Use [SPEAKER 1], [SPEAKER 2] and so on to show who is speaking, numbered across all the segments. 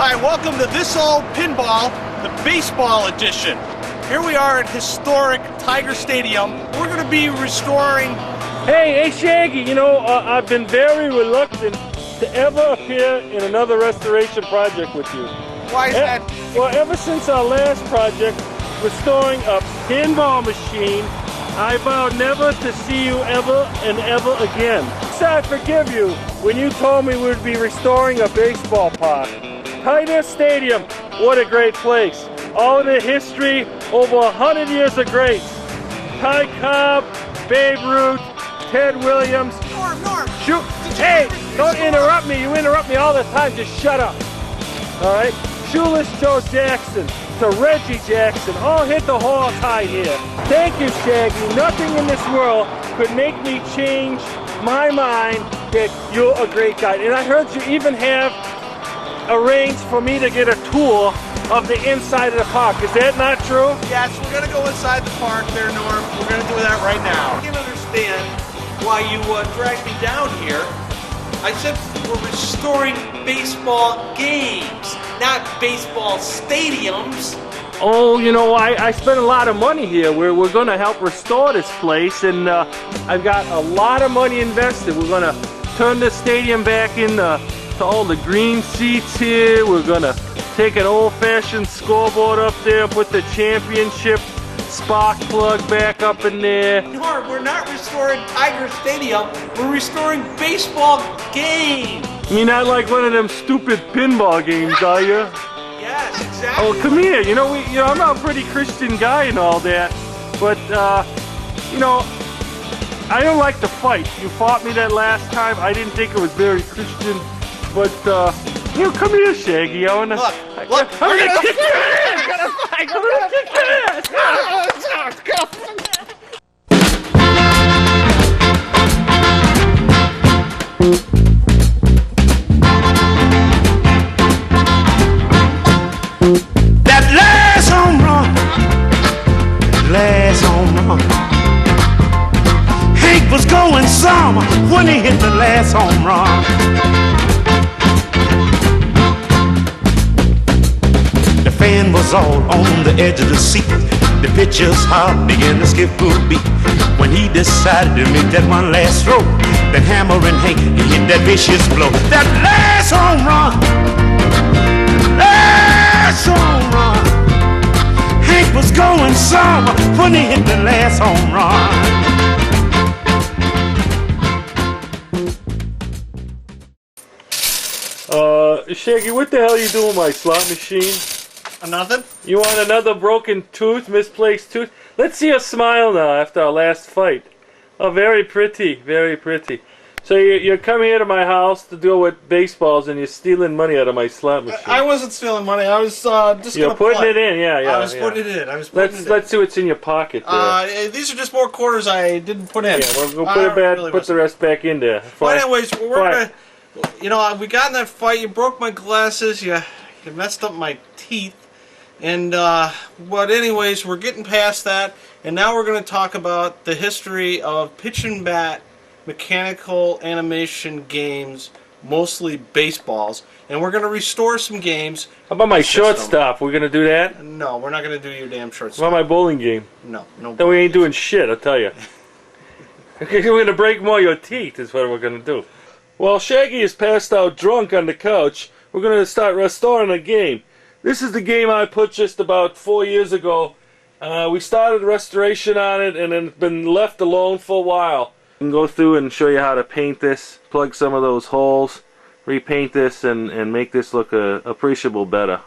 [SPEAKER 1] Hi, welcome to This Old Pinball, the baseball edition. Here we are at historic Tiger Stadium. We're going to be restoring...
[SPEAKER 2] Hey Shaggy, you know, I've been very reluctant to ever appear in another restoration project with you.
[SPEAKER 1] Why is that?
[SPEAKER 2] Well, ever since our last project, restoring a pinball machine, I vowed never to see you ever and ever again. So I forgive you when you told me we'd be restoring a baseball park. Tiger Stadium, what a great place. All the history, over 100 years of greats. Ty Cobb, Babe Ruth, Ted Williams.
[SPEAKER 1] Norm!
[SPEAKER 2] Shoot! Hey, don't interrupt me. You interrupt me all the time. Just shut up. All right? Shoeless Joe Jackson to Reggie Jackson. All hit the horse high here. Thank you, Shaggy. Nothing in this world could make me change my mind that you're a great guy. And I heard you even have arranged for me to get a tour of the inside of the park. Is that not true?
[SPEAKER 1] Yes, we're going to go inside the park there, Norm. We're going to do that right now. I can't understand why you dragged me down here. I said we're restoring baseball games, not baseball stadiums.
[SPEAKER 2] Oh, you know, I spent a lot of money here. We're going to help restore this place, and I've got a lot of money invested. We're going to turn the stadium back into all the green seats here. We're going to take an old-fashioned scoreboard up there, put the championship spark plug back up in there.
[SPEAKER 1] Norm, we're not restoring Tiger Stadium. We're restoring baseball games.
[SPEAKER 2] You're not like one of them stupid pinball games, are you?
[SPEAKER 1] Yes, exactly.
[SPEAKER 2] Oh, come here. You know, I'm a pretty Christian guy and all that, but you know, I don't like to fight. You fought me that last time. I didn't think it was very Christian, but you know, come here, Shaggy. I wanna.
[SPEAKER 1] Look,
[SPEAKER 2] I'm gonna kick your ass. I'm gonna kick your ass.
[SPEAKER 3] That last home run, Hank was going summer when he hit the last home run. The fan was all on the edge of the seat. The pitcher's heart began to skip a beat when he decided to make that one last throw. Then hammering Hank, he hit that vicious blow. That last home run, last home run. Hank was going summer when he hit the last home run.
[SPEAKER 2] Shaggy, what the hell are you doing with my slot machine?
[SPEAKER 1] Nothing?
[SPEAKER 2] You want another broken tooth, misplaced tooth? Let's see a smile now after our last fight. Oh, very pretty, very pretty. So you're coming here to my house to deal with baseballs and you're stealing money out of my slot machine.
[SPEAKER 1] I wasn't stealing money. I was just
[SPEAKER 2] You're putting
[SPEAKER 1] play.
[SPEAKER 2] it in, yeah.
[SPEAKER 1] I was putting it in.
[SPEAKER 2] Let's see what's in your pocket there.
[SPEAKER 1] These are just more quarters I didn't put in.
[SPEAKER 2] Yeah, we'll put it back. Really put the rest back in there.
[SPEAKER 1] But anyways, we're gonna. You know, we got in that fight. You broke my glasses. You messed up my teeth. And but anyways, we're getting past that, and now we're going to talk about the history of pitch and bat mechanical animation games, mostly baseballs, and we're going to restore some games.
[SPEAKER 2] How about my shortstop? We're going to do that?
[SPEAKER 1] No, we're not going to do your damn shortstop.
[SPEAKER 2] How about my bowling game?
[SPEAKER 1] No.
[SPEAKER 2] Then we ain't doing shit, I'll tell you. We're going to break more of your teeth is what we're going to do. While Shaggy is passed out drunk on the couch, we're going to start restoring a game. This is the game I put just about 4 years ago. We started restoration on it and then been left alone for a while. I can go through and show you how to paint this, plug some of those holes, repaint this, and make this look appreciable better.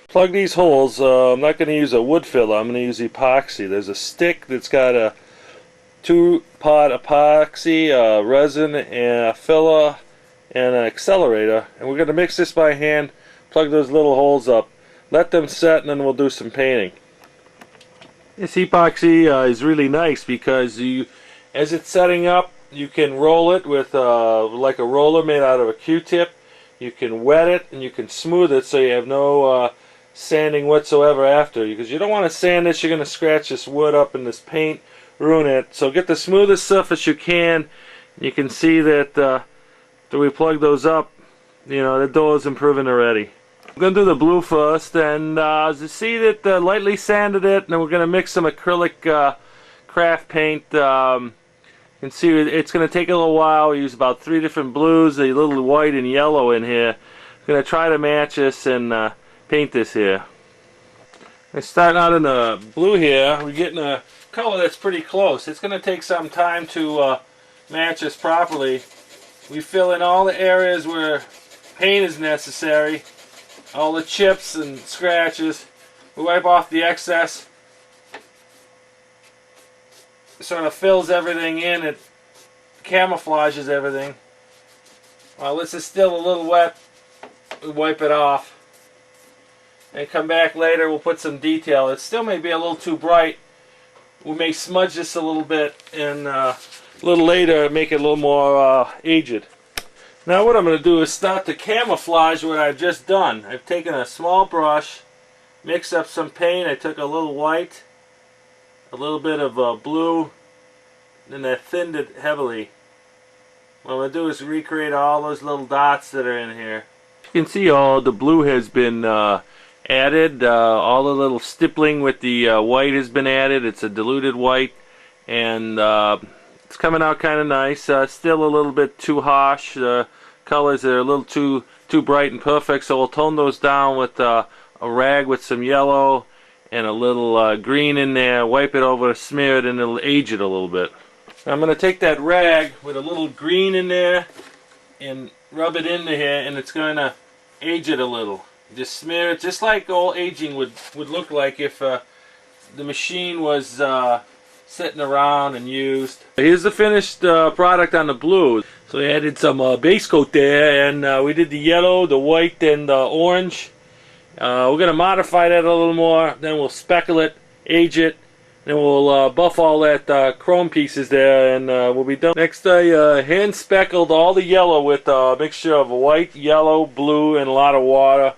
[SPEAKER 2] Plug these holes. I'm not going to use a wood filler. I'm going to use epoxy. There's a stick that's got a 2-part epoxy, resin, and a filler, and an accelerator. And we're going to mix this by hand, plug those little holes up, let them set, and then we'll do some painting. This epoxy is really nice because as it's setting up, you can roll it with like a roller made out of a Q-tip. You can wet it and you can smooth it so you have no sanding whatsoever after. Because you don't want to sand this, you're going to scratch this wood up in this paint, ruin it. So get the smoothest surface you can. You can see that after we plug those up, you know, the door is improving already. We're going to do the blue first, and as you see that lightly sanded it, and then we're going to mix some acrylic craft paint. You can see it's going to take a little while. We use about 3 different blues, a little white and yellow in here. We're going to try to match this and paint this here. We're starting out in the blue here. We're getting a color that's pretty close. It's going to take some time to match this properly. We fill in all the areas where paint is necessary, all the chips and scratches. We wipe off the excess. It sort of fills everything in. It camouflages everything. While this is still a little wet, we wipe it off. And come back later, we'll put some detail. It still may be a little too bright. We may smudge this a little bit, and a little later make it a little more aged. Now what I'm going to do is start to camouflage what I've just done. I've taken a small brush, mixed up some paint. I took a little white, a little bit of blue, and I thinned it heavily. What I'm going to do is recreate all those little dots that are in here. You can see all the blue has been added. All the little stippling with the white has been added. It's a diluted white, and it's coming out kind of nice. Still a little bit too harsh. Colors are a little too bright and perfect, so we'll tone those down with a rag with some yellow and a little green in there. Wipe it over, smear it, and it'll age it a little bit. I'm going to take that rag with a little green in there and rub it into here, and it's going to age it a little. Just smear it, just like all aging would look like if the machine was sitting around and used. Here's the finished product on the blue. So we added some base coat there, and we did the yellow, the white, and the orange. We're going to modify that a little more, then we'll speckle it, age it, then we'll buff all that chrome pieces there, and we'll be done. Next, I hand speckled all the yellow with a mixture of white, yellow, blue, and a lot of water.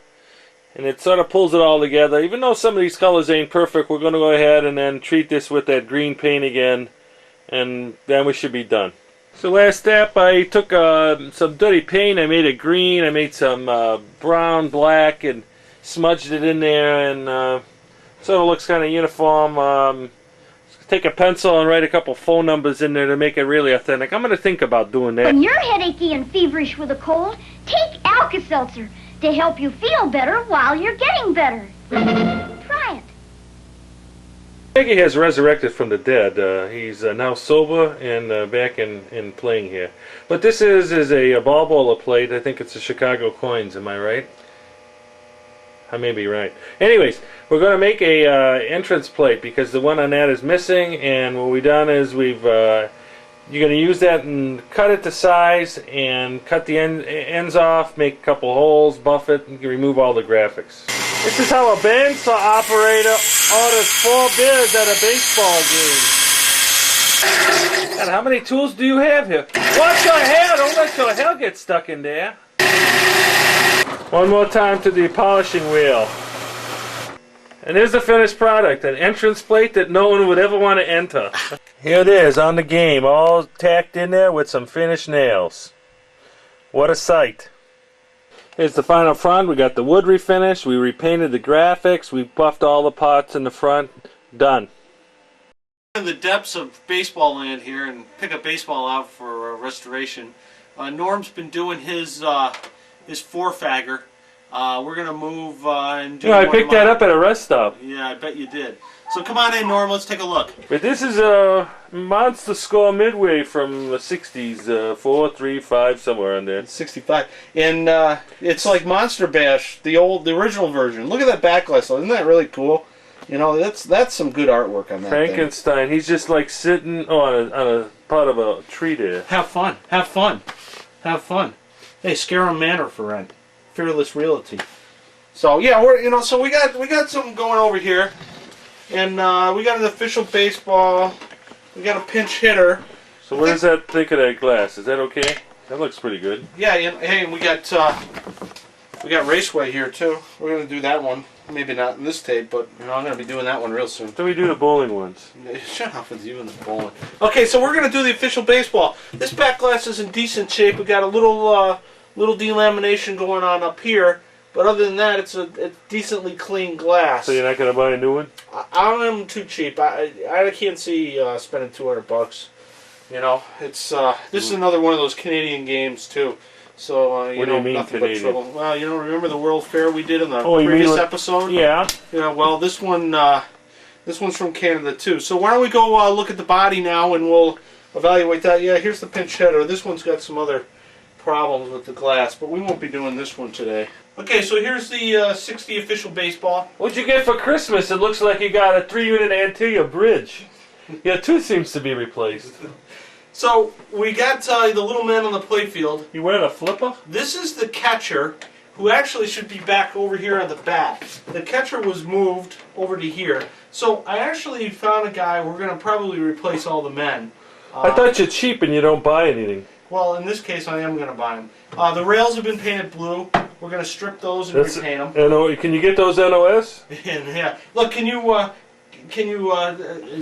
[SPEAKER 2] And it sort of pulls it all together. Even though some of these colors ain't perfect, we're going to go ahead and then treat this with that green paint again, and then we should be done. So last step, I took some dirty paint, I made it green, I made some brown, black, and smudged it in there, and sort of looks kind of uniform. Take a pencil and write a couple phone numbers in there to make it really authentic. I'm going to think about doing that.
[SPEAKER 4] When you're headachy and feverish with a cold, take Alka-Seltzer to help you feel better while you're getting better. Try it.
[SPEAKER 2] Shaggy has resurrected from the dead. He's now sober and back in playing here. But this is a ball bowler plate. I think it's a Chicago Coins. Am I right? I may be right. Anyways, we're going to make a entrance plate because the one on that is missing. And what we've done is you're going to use that and cut it to size and cut the ends off, make a couple holes, buff it, and remove all the graphics. This is how a bandsaw operator orders 4 beers at a baseball game. God, how many tools do you have here? Watch your hair! Don't let your hair get stuck in there. One more time to the polishing wheel. And here's the finished product, an entrance plate that no one would ever want to enter. Here it is on the game, all tacked in there with some finished nails. What a sight. Here's the final front. We got the wood refinished, we repainted the graphics, we buffed all the parts in the front. Done.
[SPEAKER 1] In the depths of baseball land here and pick a baseball out for restoration. Norm's been doing his 4-fagger. We're going to move and do
[SPEAKER 2] I picked that up at a rest stop.
[SPEAKER 1] Yeah, I bet you did. So come on in, Norm, let's take a look.
[SPEAKER 2] But this is a monster score midway from the 60s, 4, 3, 5, somewhere in there.
[SPEAKER 1] 65. And it's like Monster Bash, the original version. Look at that backlash, though. Isn't that really cool? You know, that's some good artwork on that
[SPEAKER 2] Frankenstein,
[SPEAKER 1] thing.
[SPEAKER 2] He's just like sitting on a part of a tree there.
[SPEAKER 1] Have fun. Have fun. Have fun. Hey, Scareham Manor for rent. Fearless Realty. So yeah, so we got something going over here, and we got an official baseball. We got a pinch hitter.
[SPEAKER 2] So what does that think of that glass? Is that okay? That looks pretty good.
[SPEAKER 1] Yeah. Hey, and we got Raceway here too. We're gonna do that one. Maybe not in this tape, but I'm gonna be doing that one real soon.
[SPEAKER 2] Then we do the bowling ones.
[SPEAKER 1] Shut up with you and the bowling. Okay, so we're gonna do the official baseball. This back glass is in decent shape. We got a little delamination going on up here. But other than that, it's a decently clean glass.
[SPEAKER 2] So you're not going to buy a new one?
[SPEAKER 1] I am too cheap. I can't see spending $200. You know, it's this is another one of those Canadian games too. So
[SPEAKER 2] what do you mean
[SPEAKER 1] nothing
[SPEAKER 2] Canadian?
[SPEAKER 1] but trouble. Well, remember the World Fair we did in the
[SPEAKER 2] you
[SPEAKER 1] previous
[SPEAKER 2] mean
[SPEAKER 1] episode?
[SPEAKER 2] Yeah.
[SPEAKER 1] Yeah. Well, this one's from Canada too. So why don't we go look at the body now, and we'll evaluate that. Yeah, here's the pinch header. This one's got some other problems with the glass, but we won't be doing this one today. Okay, so here's the 60 official baseball.
[SPEAKER 2] What'd you get for Christmas? It looks like you got a 3-unit Antilla bridge. Your tooth seems to be replaced.
[SPEAKER 1] So we got the little man on the playfield.
[SPEAKER 2] You wearing a flipper?
[SPEAKER 1] This is the catcher, who actually should be back over here on the bat. The catcher was moved over to here. So I actually found a guy. We're going to probably replace all the men.
[SPEAKER 2] I thought you're cheap and you don't buy anything.
[SPEAKER 1] Well, in this case, I am going to buy them. The rails have been painted blue. We're going to strip those and repaint them.
[SPEAKER 2] Can you get those NOS?
[SPEAKER 1] Yeah. Look, can you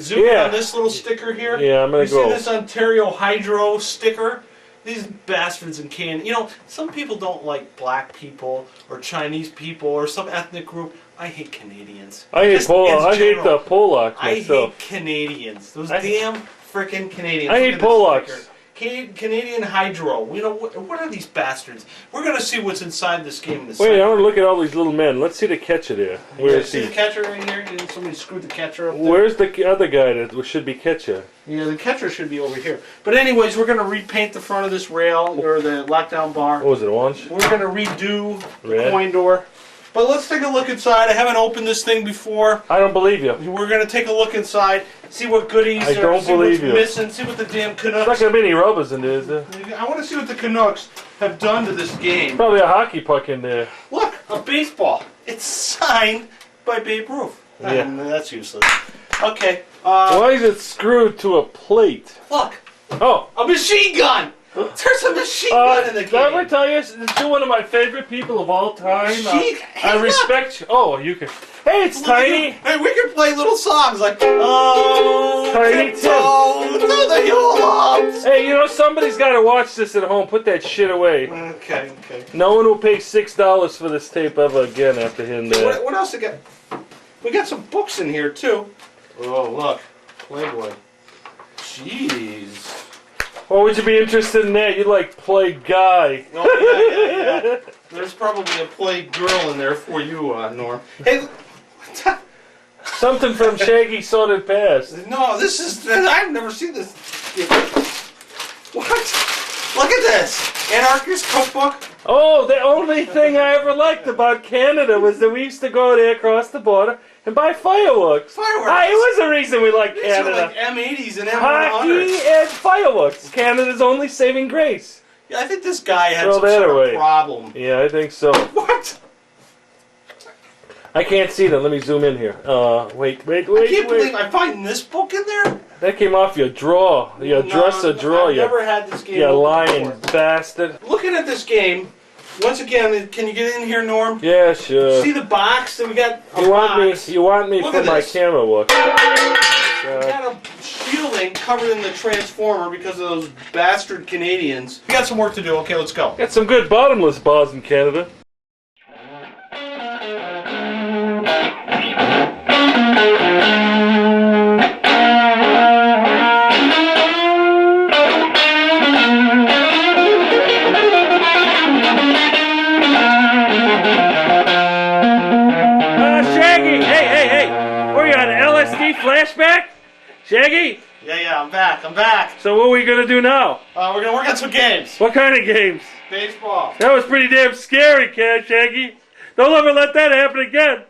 [SPEAKER 1] zoom in on this little sticker here?
[SPEAKER 2] Yeah, I'm going to go.
[SPEAKER 1] You see this Ontario Hydro sticker? These bastards in Canada. Some people don't like black people or Chinese people or some ethnic group. I hate Canadians.
[SPEAKER 2] I hate the Polacks myself.
[SPEAKER 1] I hate Canadians. Those damn frickin' Canadians.
[SPEAKER 2] I hate Polacks.
[SPEAKER 1] Canadian Hydro. What are these bastards? We're going to see what's inside this game in a
[SPEAKER 2] Wait,
[SPEAKER 1] second.
[SPEAKER 2] I want to look at all these little men. Let's see the catcher there. Where is
[SPEAKER 1] see
[SPEAKER 2] he?
[SPEAKER 1] the catcher right here? Did somebody screw the catcher up there?
[SPEAKER 2] Where's the other guy that should be catcher?
[SPEAKER 1] Yeah, the catcher should be over here. But anyways, we're going to repaint the front of this rail, or the lockdown bar.
[SPEAKER 2] What was it, orange?
[SPEAKER 1] We're going to redo the
[SPEAKER 2] Red.
[SPEAKER 1] coin door. But let's take a look inside. I haven't opened this thing before.
[SPEAKER 2] I don't believe you.
[SPEAKER 1] We're going to take a look inside, see what goodies
[SPEAKER 2] I don't
[SPEAKER 1] see what's
[SPEAKER 2] believe you.
[SPEAKER 1] missing, see what the damn
[SPEAKER 2] There's not
[SPEAKER 1] Canucks...
[SPEAKER 2] going to be any rubbers in there, is there?
[SPEAKER 1] I want to see what the Canucks have done to this game.
[SPEAKER 2] Probably a hockey puck in there.
[SPEAKER 1] Look, a baseball. It's signed by Babe Ruth.
[SPEAKER 2] Yeah.
[SPEAKER 1] That's useless. Okay.
[SPEAKER 2] Why is it screwed to a plate?
[SPEAKER 1] Look,
[SPEAKER 2] Oh.
[SPEAKER 1] a machine gun. There's a machine gun in the game.
[SPEAKER 2] Let me tell you, you're one of my favorite people of all time. I respect you. Oh, you can. Hey, it's Tiny.
[SPEAKER 1] Hey, we can play little songs like
[SPEAKER 2] Tiny
[SPEAKER 1] Tiptoe to the Yule-Logs.
[SPEAKER 2] Hey, somebody's got to watch this at home. Put that shit away.
[SPEAKER 1] Okay.
[SPEAKER 2] No one will pay $6 for this tape ever again after hearing that.
[SPEAKER 1] What else we got? We got some books in here too. Oh, look, Playboy. Jeez.
[SPEAKER 2] Why would you be interested in that? You like play guy.
[SPEAKER 1] Oh, yeah. There's probably a play girl in there for you, Norm. Hey,
[SPEAKER 2] Something from Shaggy Sorted Past.
[SPEAKER 1] no, this is... I've never seen this. What? Look at this. Anarchist Cookbook.
[SPEAKER 2] Oh, the only thing I ever liked about Canada was that we used to go there across the border and buy fireworks.
[SPEAKER 1] Fireworks.
[SPEAKER 2] It was the reason we liked
[SPEAKER 1] These are
[SPEAKER 2] Canada.
[SPEAKER 1] like M80s and
[SPEAKER 2] Hockey
[SPEAKER 1] M100s.
[SPEAKER 2] and fireworks. Canada's only saving grace.
[SPEAKER 1] Yeah, I think this guy had
[SPEAKER 2] Throw
[SPEAKER 1] some
[SPEAKER 2] that
[SPEAKER 1] sort
[SPEAKER 2] away.
[SPEAKER 1] of problem.
[SPEAKER 2] Yeah, I think so.
[SPEAKER 1] What?
[SPEAKER 2] I can't see them. Let me zoom in here. Wait.
[SPEAKER 1] I can't believe I find this book in there.
[SPEAKER 2] That came off your drawer. Your dresser drawer.
[SPEAKER 1] I've never had this game.
[SPEAKER 2] You
[SPEAKER 1] open
[SPEAKER 2] lying
[SPEAKER 1] before.
[SPEAKER 2] bastard.
[SPEAKER 1] Looking at this game, once again, can you get in here, Norm?
[SPEAKER 2] Yeah, sure.
[SPEAKER 1] See the box? That we got a
[SPEAKER 2] You
[SPEAKER 1] box.
[SPEAKER 2] want me
[SPEAKER 1] Look
[SPEAKER 2] for
[SPEAKER 1] at
[SPEAKER 2] my
[SPEAKER 1] this.
[SPEAKER 2] camera work.
[SPEAKER 1] We got a shielding covered in the transformer because of those bastard Canadians. We got some work to do. Okay, let's go.
[SPEAKER 2] Got some good bottomless bars in Canada. Shaggy! Hey! Were you on LSD flashback? Shaggy?
[SPEAKER 1] Yeah, I'm back.
[SPEAKER 2] So what are we gonna do now?
[SPEAKER 1] We're gonna work on some games.
[SPEAKER 2] What kind of games?
[SPEAKER 1] Baseball.
[SPEAKER 2] That was pretty damn scary, Shaggy. Don't ever let that happen again.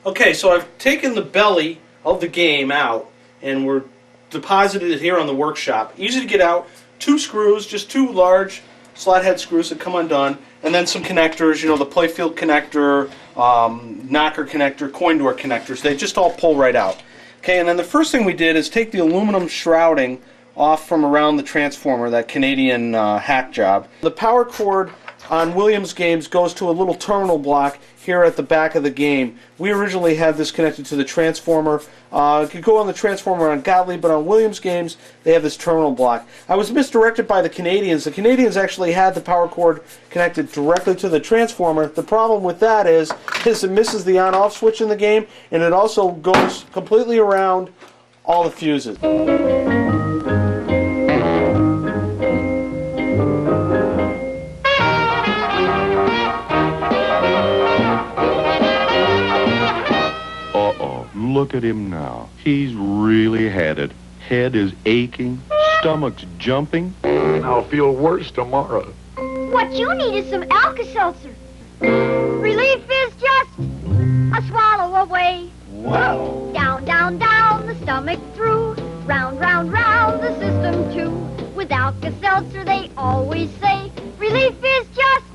[SPEAKER 1] Okay, so I've taken the belly of the game out, and we're deposited it here on the workshop. Easy to get out. 2 screws, just 2 large slot head screws that come undone, and then some connectors, the playfield connector, knocker connector, coin door connectors. They just all pull right out. Okay, and then the first thing we did is take the aluminum shrouding off from around the transformer, that Canadian hack job. The power cord on Williams games goes to a little terminal block here at the back of the game. We originally had this connected to the transformer. It could go on the transformer on Godly, but on Williams games they have this terminal block. I was misdirected by the Canadians. The Canadians actually had the power cord connected directly to the transformer. The problem with that is it misses the on-off switch in the game, and it also goes completely around all the fuses.
[SPEAKER 5] Look at him now. He's really had it. Head is aching, stomach's jumping. I'll feel worse tomorrow.
[SPEAKER 4] What you need is some Alka-Seltzer. Relief is just a swallow away.
[SPEAKER 5] Wow.
[SPEAKER 4] Down, down, down, the stomach through. Round, round, round, the system too. With Alka-Seltzer, they always say, relief is just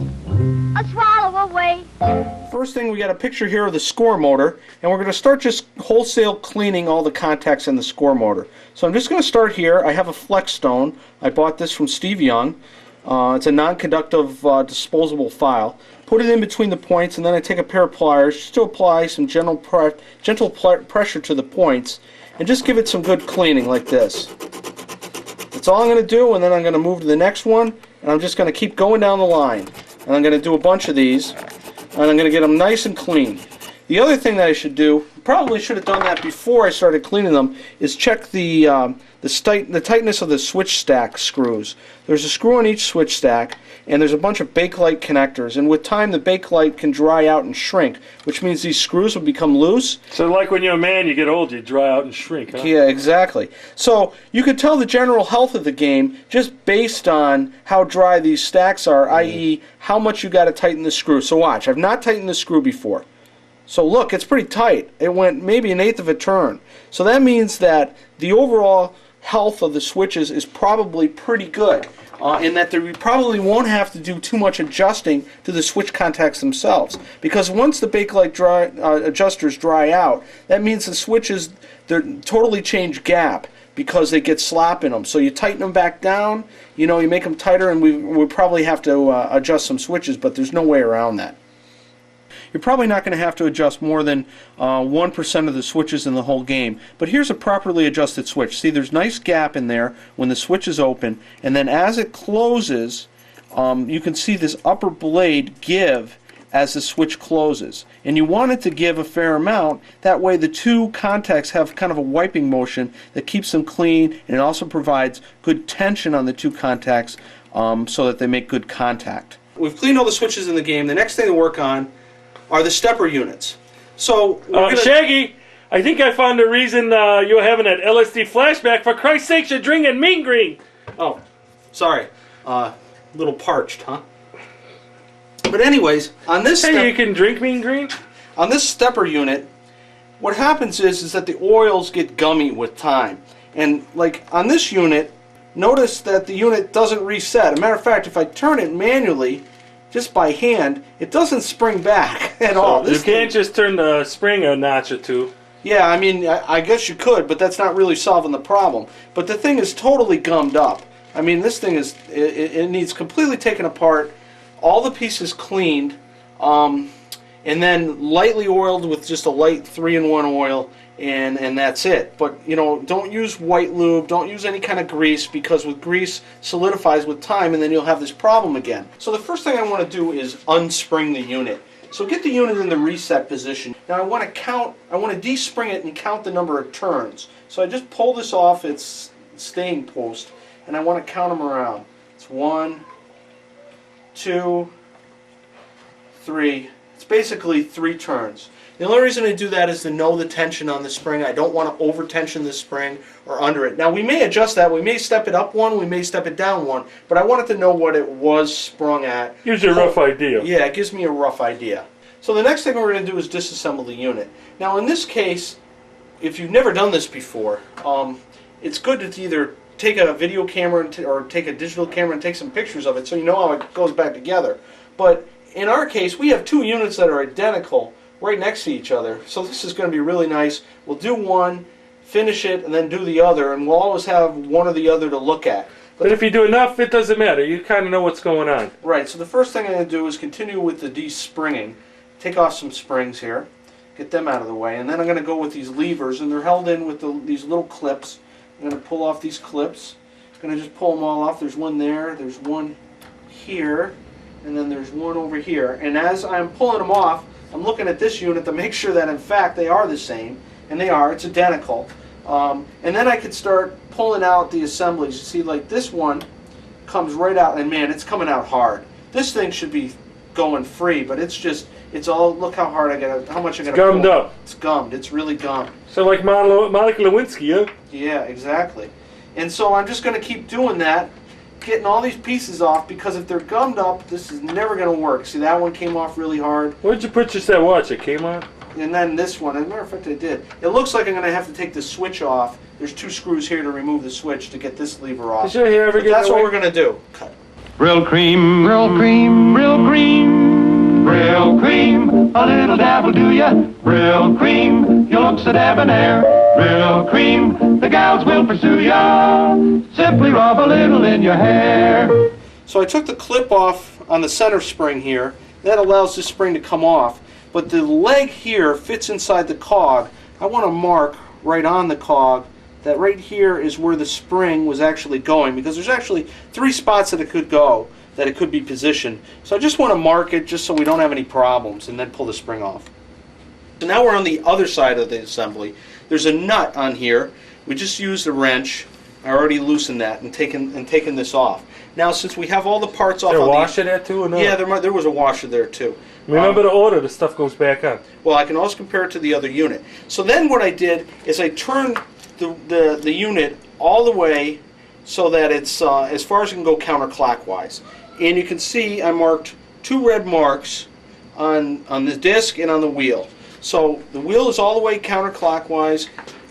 [SPEAKER 4] a swallow away.
[SPEAKER 1] First thing, we got a picture here of the score motor, and we're going to start just wholesale cleaning all the contacts in the score motor. So I'm just going to start here. I have a flex stone. I bought this from Steve Young. It's a non-conductive disposable file. Put it in between the points, and then I take a pair of pliers just to apply some gentle pressure to the points, and just give it some good cleaning like this. That's all I'm going to do, and then I'm going to move to the next one, and I'm just going to keep going down the line. And I'm going to do a bunch of these, and I'm going to get them nice and clean. The other thing that I should do, probably should have done that before I started cleaning them, is check the tightness of the switch stack screws. There's a screw on each switch stack, and there's a bunch of Bakelite connectors, and with time the Bakelite can dry out and shrink, which means these screws will become loose.
[SPEAKER 2] So like when you're a man, you get old, you dry out and shrink, huh?
[SPEAKER 1] Yeah, exactly. So you could tell the general health of the game just based on how dry these stacks are, i.e. how much you got to tighten the screw. So watch, I've not tightened the screw before. So look, it's pretty tight. It went maybe 1/8 of a turn. So that means that the overall health of the switches is probably pretty good, in that we probably won't have to do too much adjusting to the switch contacts themselves. Because once the Bakelite adjusters dry out, that means the switches, they're totally change gap because they get slop in them. So you tighten them back down, you make them tighter, and we probably have to adjust some switches, but there's no way around that. You're probably not going to have to adjust more than 1% of the switches in the whole game. But here's a properly adjusted switch. See, there's nice gap in there when the switch is open, and then as it closes, you can see this upper blade give as the switch closes. And you want it to give a fair amount. That way the two contacts have kind of a wiping motion that keeps them clean, and it also provides good tension on the two contacts so that they make good contact. We've cleaned all the switches in the game. The next thing to work on are the stepper units. So
[SPEAKER 2] Shaggy, I think I found the reason you're having that LSD flashback. For Christ's sake, you're drinking mean green.
[SPEAKER 1] Oh, sorry. Little parched, huh? But anyways, on this
[SPEAKER 2] you can drink mean green?
[SPEAKER 1] On this stepper unit, what happens is that the oils get gummy with time. And like on this unit, notice that the unit doesn't reset. As a matter of fact, if I turn it manually, just by hand, it doesn't spring back at all.
[SPEAKER 2] You can't just turn the spring a notch or two.
[SPEAKER 1] Yeah, I mean, I guess you could, but that's not really solving the problem. But the thing is totally gummed up. I mean, this thing is, it needs completely taken apart, all the pieces cleaned, and then lightly oiled with just a light 3-in-1 oil, and that's it. But don't use white lube, don't use any kind of grease, because with grease solidifies with time, and then you'll have this problem again. So the first thing I want to do is unspring the unit. So get the unit in the reset position. Now I want to despring it and count the number of turns. So I just pull this off its staying post, and I want to count them around. It's 1, 2, 3. It's basically 3 turns. The only reason I do that is to know the tension on the spring. I don't want to over-tension the spring or under it. Now we may adjust that. We may step it up 1, we may step it down 1, but I wanted to know what it was sprung at.
[SPEAKER 2] Gives you a rough idea.
[SPEAKER 1] Yeah, it gives me a rough idea. So the next thing we're going to do is disassemble the unit. Now in this case, if you've never done this before, it's good to either take a video camera or take a digital camera and take some pictures of it so you know how it goes back together. But in our case, we have 2 units that are identical right next to each other. So this is going to be really nice. We'll do one, finish it, and then do the other, and we'll always have one or the other to look at.
[SPEAKER 2] But if you do enough, it doesn't matter. You kind of know what's going on.
[SPEAKER 1] Right, so the first thing I'm going to do is continue with the de-springing. Take off some springs here, get them out of the way, and then I'm going to go with these levers, and they're held in with these little clips. I'm going to pull off these clips. I'm going to just pull them all off. There's one there, there's one here, and then there's one over here. And as I'm pulling them off, I'm looking at this unit to make sure that in fact they are the same, and they are. It's identical. And then I could start pulling out the assemblies. You see, like this one comes right out, and man, it's coming out hard. This thing should be going free, but it's all, look how hard how much I got to pull.
[SPEAKER 2] Gummed up.
[SPEAKER 1] It's gummed. It's really gummed.
[SPEAKER 2] So like Monica Lewinsky, huh?
[SPEAKER 1] Yeah, exactly. And so I'm just going to keep doing that, getting all these pieces off, because if they're gummed up, this is never going to work. See, that one came off really hard.
[SPEAKER 2] Where'd you purchase that watch? It came on?
[SPEAKER 1] And then this one, as a matter of fact, I did. It looks like I'm going to have to take the switch off. There's 2 screws here to remove the switch to get this lever off.
[SPEAKER 2] Does your hair ever
[SPEAKER 1] But
[SPEAKER 2] get
[SPEAKER 1] that's
[SPEAKER 2] in the
[SPEAKER 1] what
[SPEAKER 2] way?
[SPEAKER 1] we're going to do. Cut.
[SPEAKER 5] Real cream, real cream, real cream, real cream. A little dab will do ya. Real cream, you look so debonair. Real cream, the gals will pursue ya. Simply rub a little in your hair.
[SPEAKER 1] So I took the clip off on the center spring here. That allows this spring to come off. But the leg here fits inside the cog. I want to mark right on the cog that right here is where the spring was actually going, because there's actually 3 spots that it could go, that it could be positioned. So I just want to mark it just so we don't have any problems, and then pull the spring off. So now we're on the other side of the assembly. There's a nut on here. We just used a wrench. I already loosened that and taken this off. Now, since we have all the parts off,
[SPEAKER 2] Is there a
[SPEAKER 1] on
[SPEAKER 2] washer there too, or no?
[SPEAKER 1] Yeah, there was a washer there too.
[SPEAKER 2] Remember to order, the stuff goes back on.
[SPEAKER 1] Well, I can also compare it to the other unit. So then what I did is I turned the unit all the way so that it's as far as it can go counterclockwise. And you can see I marked 2 red marks on the disc and on the wheel. So the wheel is all the way counterclockwise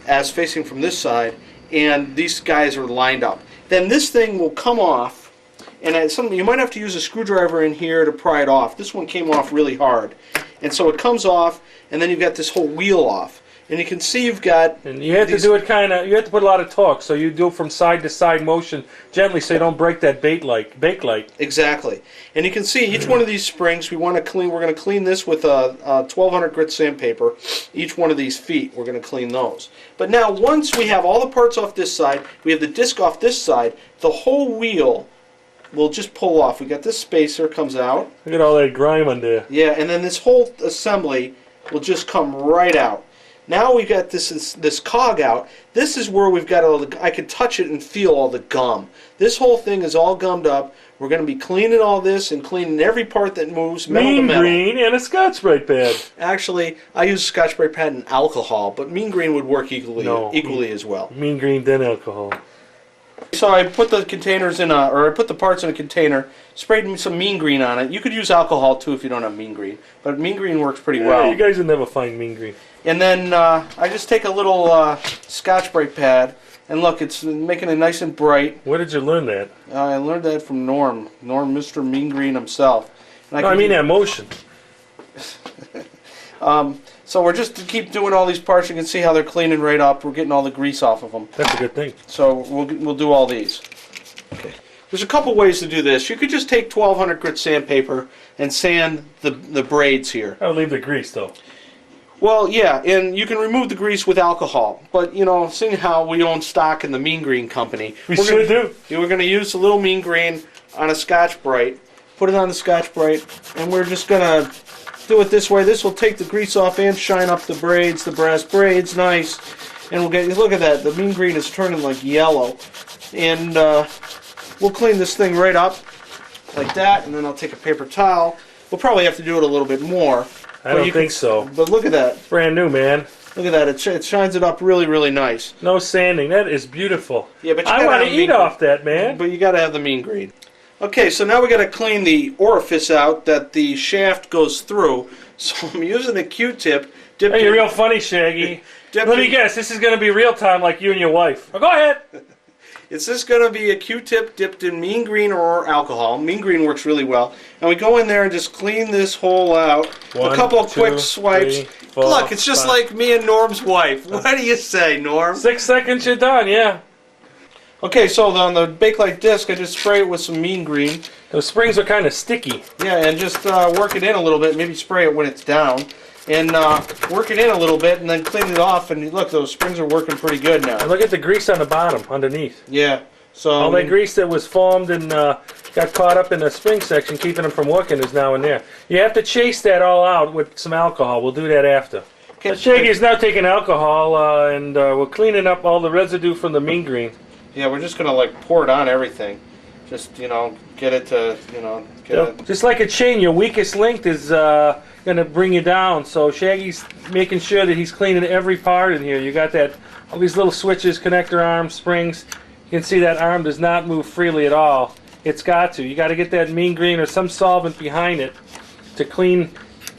[SPEAKER 1] as facing from this side, and these guys are lined up. Then this thing will come off, and you might have to use a screwdriver in here to pry it off. This one came off really hard. And so it comes off, and then you've got this whole wheel off. And you can see you've got...
[SPEAKER 2] And you have to do it kind of, you have to put a lot of torque, so you do it from side to side motion gently so you don't break that bake light.
[SPEAKER 1] Exactly. And you can see each one of these springs, we're going to clean this with a 1200 grit sandpaper. Each one of these feet, we're going to clean those. But now, once we have all the parts off this side, we have the disc off this side, the whole wheel will just pull off. We got this spacer comes out.
[SPEAKER 2] Look at all that grime on there.
[SPEAKER 1] Yeah, and then this whole assembly will just come right out. Now we've got this cog out. This is where we've got all the... I can touch it and feel all the gum. This whole thing is all gummed up. We're going to be cleaning all this and cleaning every part that moves, metal to
[SPEAKER 2] Mean
[SPEAKER 1] metal.
[SPEAKER 2] green and a Scotch-Brite pad.
[SPEAKER 1] Actually, I use Scotch-Brite pad and alcohol, but mean green would work equally as well.
[SPEAKER 2] Mean green then alcohol.
[SPEAKER 1] So I put the containers in I put the parts in a container, sprayed some mean green on it. You could use alcohol too if you don't have mean green, but mean green works pretty well.
[SPEAKER 2] You guys will never find mean green.
[SPEAKER 1] And then I just take a little Scotch-Brite pad, and look, it's making it nice and bright.
[SPEAKER 2] Where did you learn that?
[SPEAKER 1] I learned that from Norm, Mr. Mean Green himself. And
[SPEAKER 2] I mean that motion.
[SPEAKER 1] So we're just to keep doing all these parts. You can see how they're cleaning right up. We're getting all the grease off of them.
[SPEAKER 2] That's a good thing.
[SPEAKER 1] So we'll do all these. Okay. There's a couple ways to do this. You could just take 1200 grit sandpaper and sand the braids here.
[SPEAKER 2] I'll leave the grease though.
[SPEAKER 1] Well, yeah, and you can remove the grease with alcohol. But, you know, seeing how we own stock in the Mean Green Company,
[SPEAKER 2] We sure do.
[SPEAKER 1] We're going to use a little Mean Green on a Scotch-Brite, put it on the Scotch-Brite, and we're just going to do it this way. This will take the grease off and shine up the braids, the brass braids, nice. And we'll get, look at that, the Mean Green is turning like yellow. And we'll clean this thing right up like that, and then I'll take a paper towel. We'll probably have to do it a little bit more.
[SPEAKER 2] I don't think so.
[SPEAKER 1] But look at that.
[SPEAKER 2] Brand new, man.
[SPEAKER 1] Look at that. It shines it up really, really nice.
[SPEAKER 2] No sanding. That is beautiful.
[SPEAKER 1] Yeah, but
[SPEAKER 2] I want to eat off that, man.
[SPEAKER 1] But you got to have the mean green. Okay, so now we got to clean the orifice out that the shaft goes through. So I'm using a Q-tip.
[SPEAKER 2] Hey, you're real funny, Shaggy. Let me guess. This is going to be real time like you and your wife. Oh, go ahead.
[SPEAKER 1] Is this going to be a Q-tip dipped in mean green or alcohol? Mean green works really well. And we go in there and just clean this hole out.
[SPEAKER 2] One,
[SPEAKER 1] a couple of
[SPEAKER 2] 2,
[SPEAKER 1] quick swipes.
[SPEAKER 2] 3, 4,
[SPEAKER 1] Look, it's just
[SPEAKER 2] 5.
[SPEAKER 1] like me and Norm's wife. What do you say, Norm?
[SPEAKER 2] 6 seconds, you're done, yeah.
[SPEAKER 1] Okay, so on the Bakelite disc, I just spray it with some mean green.
[SPEAKER 2] Those springs are kind of sticky.
[SPEAKER 1] Yeah, and just work it in a little bit. Maybe spray it when it's down. And work it in a little bit and then clean it off. And look, those springs are working pretty good now.
[SPEAKER 2] And look at the grease on the bottom, underneath.
[SPEAKER 1] Yeah. So
[SPEAKER 2] All that grease that was formed and got caught up in the spring section, keeping them from working, is now in there. You have to chase that all out with some alcohol. We'll do that after.
[SPEAKER 1] Okay.
[SPEAKER 2] Shaggy is now taking alcohol and we're cleaning up all the residue from the mean green.
[SPEAKER 1] Yeah, we're just gonna like pour it on everything. Just get it to get it.
[SPEAKER 2] Just like a chain, your weakest link is going to bring you down. So Shaggy's making sure that he's cleaning every part in here. You got all these little switches, connector arms, springs. You can see that arm does not move freely at all. It's got to. You got to get that mean green or some solvent behind it to clean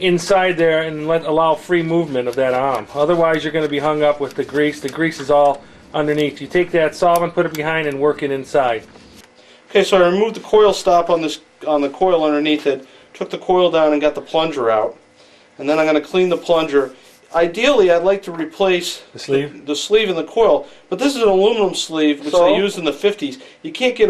[SPEAKER 2] inside there and allow free movement of that arm. Otherwise, you're going to be hung up with the grease. The grease is all underneath. You take that solvent, put it behind, and work it inside.
[SPEAKER 1] Okay, so I removed the coil stop on the coil underneath it, took the coil down and got the plunger out. And then I'm going to clean the plunger. Ideally, I'd like to replace
[SPEAKER 2] The sleeve?
[SPEAKER 1] the sleeve in the coil, but this is an aluminum sleeve, which they used in the 50s. You can't get